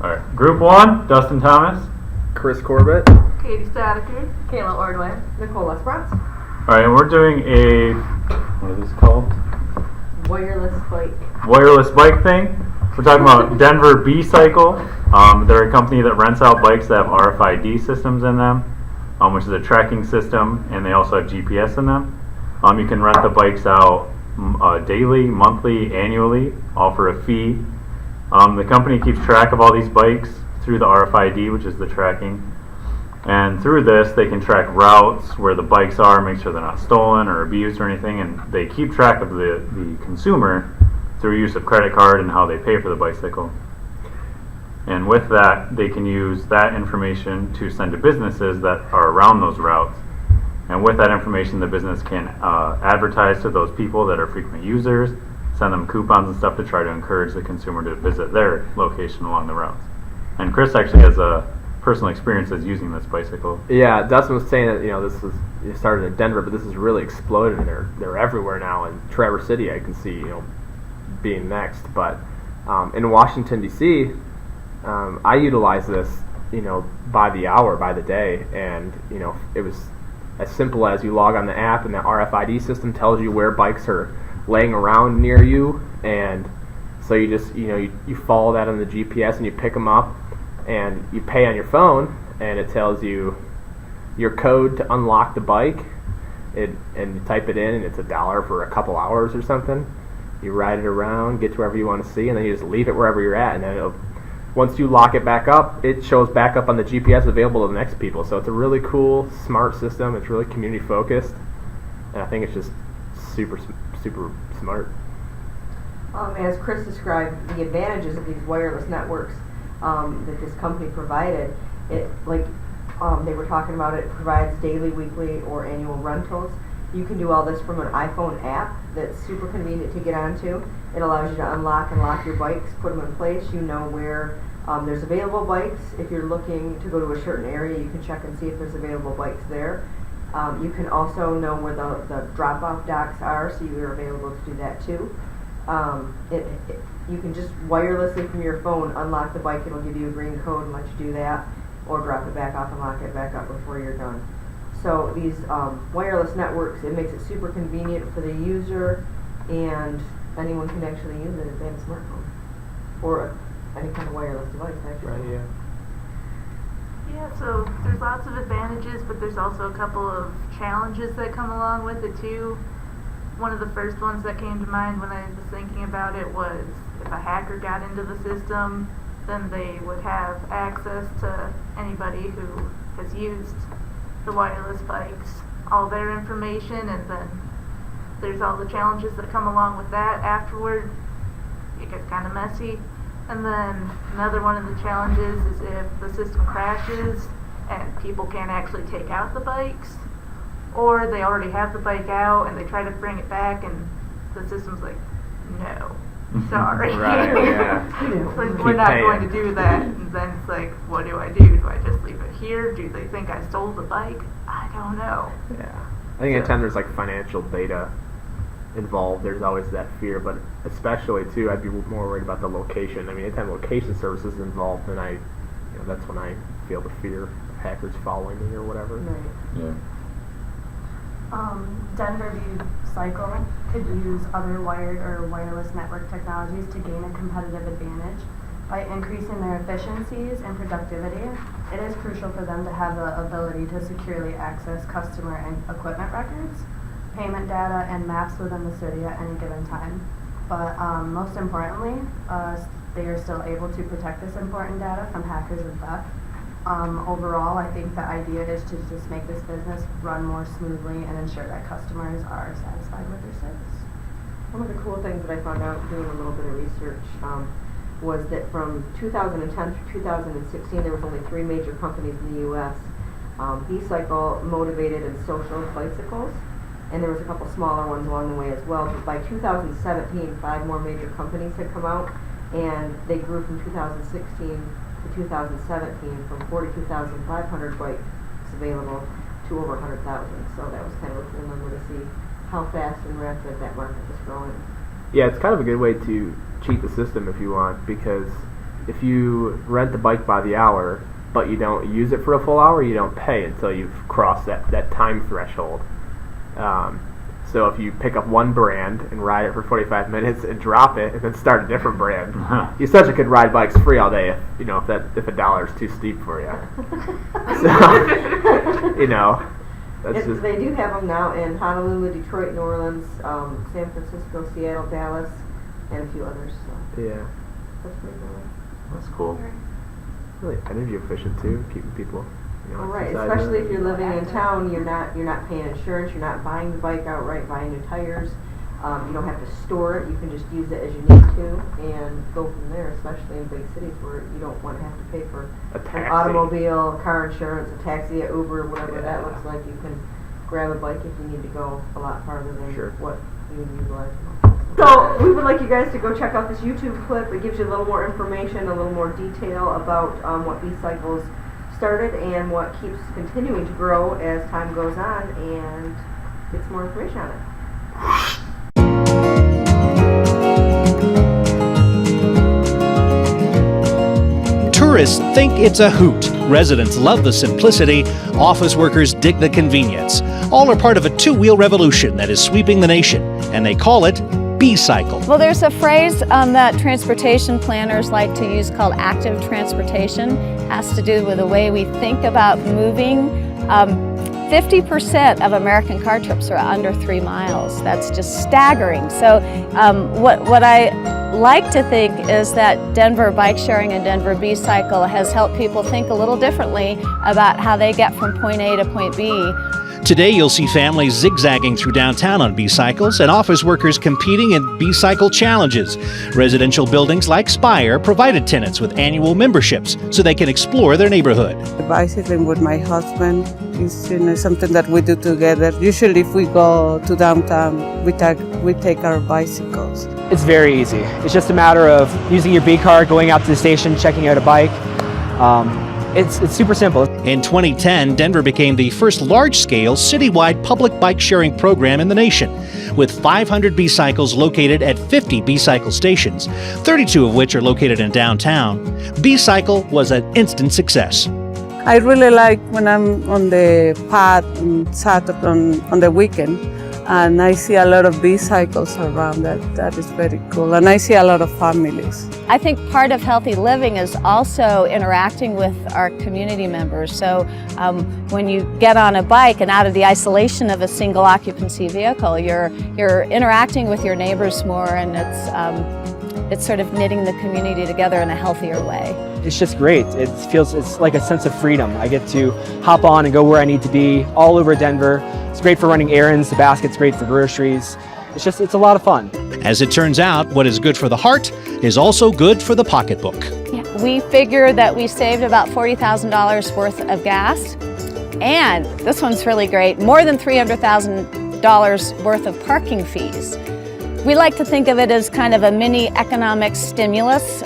All right. Group 1, Dustin Thomas. Chris Corbett. Katie Statiker. Kayla Ordway. Nicole Esperance. All right, and we're doing a, what is this called? Wireless bike. Wireless bike thing. We're talking about Denver B-Cycle. They're a company that rents out bikes that have RFID systems in them, which is a tracking system, and they also have GPS in them. You can rent the bikes out daily, monthly, annually, all for a fee. The company keeps track of all these bikes through the RFID, which is the tracking. And through this, they can track routes, where the bikes are, make sure they're not stolen or abused or anything, and they keep track of the consumer through use of credit card and how they pay for the bicycle. And with that, they can use that information to send to businesses that are around those routes. And with that information, the business can advertise to those people that are frequent users, send them coupons and stuff to try to encourage the consumer to visit their location along the routes. And Chris actually has a personal experiences using this bicycle. Yeah, Dustin was saying that it started in Denver, but this has really exploded, and they're everywhere now. In Traverse City, I can see being next. But in Washington D.C., I utilize this by the hour, by the day, and it was as simple as you log on the app, and the RFID system tells you where bikes are laying around near you, and so you just you follow that on the GPS and you pick them up. And you pay on your phone, and it tells you your code to unlock the bike, and you type it in, and it's $1 for a couple hours or something. You ride it around, get to wherever you want to see, and then you just leave it wherever you're at. And then once you lock it back up, it shows back up on the GPS available to the next people. So it's a really cool, smart system. It's really community focused, and I think it's just super, super smart. As Chris described, the advantages of these wireless networks that this company provided, they were talking about, it provides daily, weekly, or annual rentals. You can do all this from an iPhone app that's super convenient to get onto. It allows you to unlock and lock your bikes, put them in place. You know where there's available bikes. If you're looking to go to a certain area, you can check and see if there's available bikes there. You can also know where the drop-off docks are, so you are available to do that too. You can just wirelessly from your phone unlock the bike. It'll give you a green code and let you do that, or drop it back off and lock it back up before you're done. So these wireless networks, it makes it super convenient for the user, and anyone can actually use it if they have a smartphone or any kind of wireless device, actually. Right, yeah. Yeah, so there's lots of advantages, but there's also a couple of challenges that come along with it too. One of the first ones that came to mind when I was thinking about it was if a hacker got into the system, then they would have access to anybody who has used the wireless bikes, all their information, and then there's all the challenges that come along with that afterward. It gets kind of messy. And then another one of the challenges is if the system crashes and people can't actually take out the bikes, or they already have the bike out and they try to bring it back and the system's like, no, sorry. Right, yeah. Like, we're not going to do that. And then it's like, what do I do? Do I just leave it here? Do they think I stole the bike? I don't know. Yeah. I think anytime there's financial data involved, there's always that fear, but especially too, I'd be more worried about the location. I mean, anytime location services is involved, then that's when I feel the fear of hackers following me or whatever. Right. Yeah. Denver B-Cycle could use other wired or wireless network technologies to gain a competitive advantage by increasing their efficiencies and productivity. It is crucial for them to have the ability to securely access customer and equipment records, payment data, and maps within the city at any given time. But most importantly, they are still able to protect this important data from hackers and theft. Overall, I think the idea is to just make this business run more smoothly and ensure that customers are satisfied with their service. One of the cool things that I found out doing a little bit of research was that from 2010 through 2016, there was only 3 major companies in the U.S. B-Cycle, Motivated, and Social Bicycles, and there was a couple smaller ones along the way as well. But by 2017, 5 more major companies had come out, and they grew from 2016 to 2017 from 42,500 bikes available to over 100,000. So that was kind of a cool number to see how fast and rapid that market was growing. Yeah, it's kind of a good way to cheat the system if you want, because if you rent the bike by the hour, but you don't use it for a full hour, you don't pay until you've crossed that time threshold. So if you pick up one brand and ride it for 45 minutes and drop it and then start a different brand, you essentially could ride bikes free all day if a dollar is too steep for you. So, that's just, they do have them now in Honolulu, Detroit, New Orleans, San Francisco, Seattle, Dallas, and a few others. So yeah, that's pretty cool. That's cool. really energy efficient too, keeping people. All right, especially if you're living in town, you're not paying insurance, you're not buying the bike outright, buying new tires. You don't have to store it. You can just use it as you need to and go from there. Especially in big cities where you don't want to have to pay for an automobile, car insurance, a taxi, Uber, whatever that looks like. You can grab a bike if you need to go a lot farther than what you utilize. So we would like you guys to go check out this YouTube clip. It gives you a little more information, a little more detail about what B-Cycles started and what keeps continuing to grow as time goes on, and get some more information on it. Tourists think it's a hoot. Residents love the simplicity. Office workers dig the convenience. All are part of a two-wheel revolution that is sweeping the nation, and they call it B-Cycle. Well, there's a phrase that transportation planners like to use called active transportation. It has to do with the way we think about moving. 50% of American car trips are under 3 miles. That's just staggering. So what I like to think is that Denver bike sharing and Denver B-Cycle has helped people think a little differently about how they get from point A to point B. Today you'll see families zigzagging through downtown on B-Cycles and office workers competing in B-Cycle challenges. Residential buildings like Spire provided tenants with annual memberships so they can explore their neighborhood. Bicycling with my husband is something that we do together. Usually if we go to downtown, we take our bicycles. It's very easy. It's just a matter of using your B-card, going out to the station, checking out a bike. It's super simple. In 2010, Denver became the first large-scale citywide public bike sharing program in the nation, with 500 B-Cycles located at 50 B-Cycle stations, 32 of which are located in downtown. B-Cycle was an instant success. I really like when I'm on the path on Saturday on the weekend, and I see a lot of B-Cycles around. That is very cool, and I see a lot of families. I think part of healthy living is also interacting with our community members. So when you get on a bike and out of the isolation of a single occupancy vehicle, you're interacting with your neighbors more, and it's sort of knitting the community together in a healthier way. It's just great. It's like a sense of freedom. I get to hop on and go where I need to be all over Denver. It's great for running errands. The basket's great for groceries. It's a lot of fun. As it turns out, what is good for the heart is also good for the pocketbook. Yeah, we figured that we saved about $40,000 worth of gas, and this one's really great, more than $300,000 worth of parking fees. We like to think of it as kind of a mini economic stimulus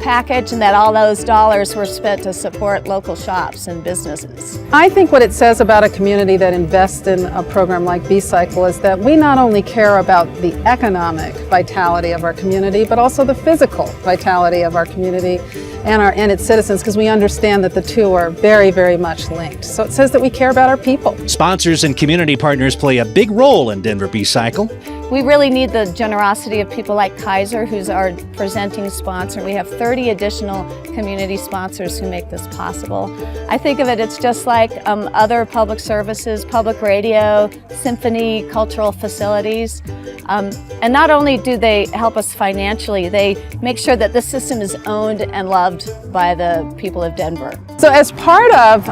package, and that all those dollars were spent to support local shops and businesses. I think what it says about a community that invests in a program like B-Cycle is that we not only care about the economic vitality of our community, but also the physical vitality of our community and its citizens, because we understand that the two are very, very much linked. So it says that we care about our people. Sponsors and community partners play a big role in Denver B-Cycle. We really need the generosity of people like Kaiser, who's our presenting sponsor. We have 30 additional community sponsors who make this possible. I think of it's just like other public services, public radio, symphony, cultural facilities. And not only do they help us financially, they make sure that the system is owned and loved by the people of Denver. So as part of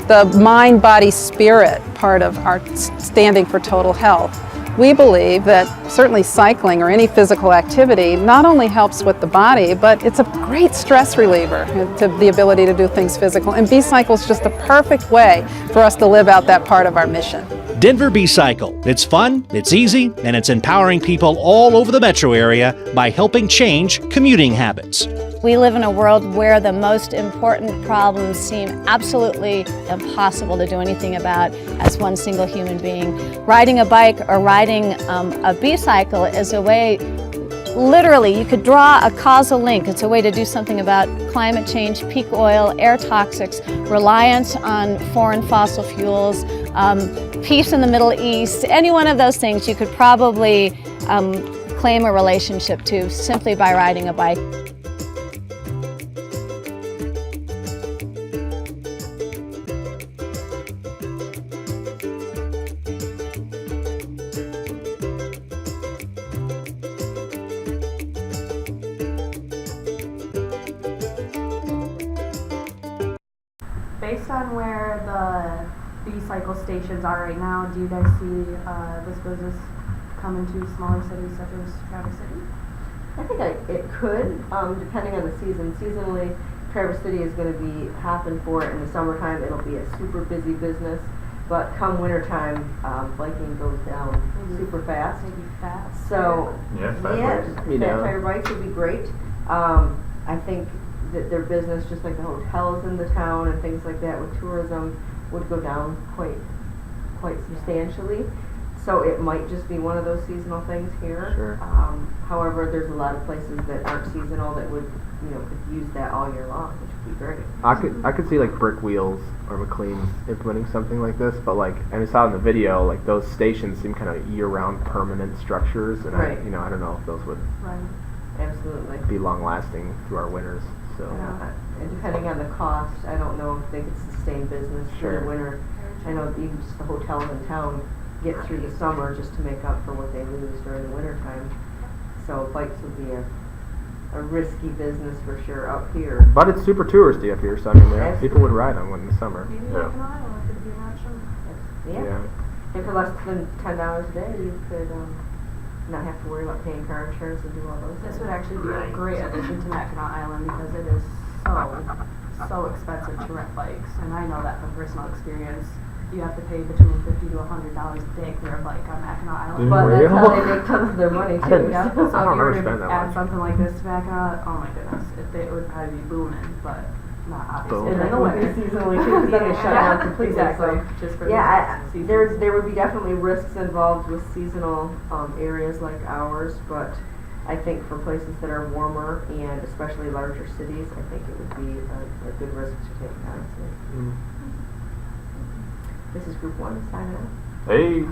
the mind, body, spirit part of our standing for total health, we believe that certainly cycling or any physical activity not only helps with the body, but it's a great stress reliever to the ability to do things physical. And B-Cycle is just the perfect way for us to live out that part of our mission. Denver B-Cycle. It's fun, it's easy, and it's empowering people all over the metro area by helping change commuting habits. We live in a world where the most important problems seem absolutely impossible to do anything about as one single human being. Riding a bike or riding a B-Cycle is a way literally, you could draw a causal link. It's a way to do something about climate change, peak oil, air toxics, reliance on foreign fossil fuels, peace in the Middle East. Any one of those things you could probably claim a relationship to simply by riding a bike. Based on where the B-cycle stations are right now, do you guys see this business coming to smaller cities such as Traverse City? I think it could, depending on the season. Seasonally, Traverse City is going to be hopping for it. In the summertime, it'll be a super busy business. But come wintertime, biking goes down super fast. Maybe fast. So, Yeah, fat bikes. fat tire bikes would be great. I think that their business, just like the hotels in the town and things like that with tourism, would go down quite substantially. So it might just be one of those seasonal things here. Sure. However, there's a lot of places that aren't seasonal that would, could use that all year long, which would be great. I could see like Brick Wheels or McLean's implementing something like this, but like, and I saw in the video, like those stations seem kind of year-round permanent structures, and Right. I don't know if those would Right. Absolutely. be long-lasting through our winters. So And depending on the cost, I don't know if they could sustain business through Sure. the winter. I know even just the hotels in town get through the summer just to make up for what they lose during the winter time. So bikes would be a risky business for sure up here. but it's super touristy up here, so I mean, Yes. people would ride on one in the summer. Maybe Yeah. like an island could be an option. Yeah. And for less than $10 a day, you could not have to worry about paying car insurance and do all those This things. would actually be a great addition to Mackinac Island because it is so expensive to rent bikes, and I know that from personal experience. You have to pay between $50 to $100 a day for a bike on Mackinac Island. But Really? that's how they make tons of their money I too. didn't- Yeah, so- so I don't if you were understand to that add much. something like this to Mackinac, oh my goodness, it would probably be booming, but not obviously Boom. And in then the it would be winter. seasonally too, because then they shut down completely. Exactly. So, Just for yeah, the season. there would be definitely risks involved with seasonal areas like ours, but I think for places that are warmer and especially larger cities, I think it would be a good risk to take, honestly. Mm. This is Group 1 signing off. Hey.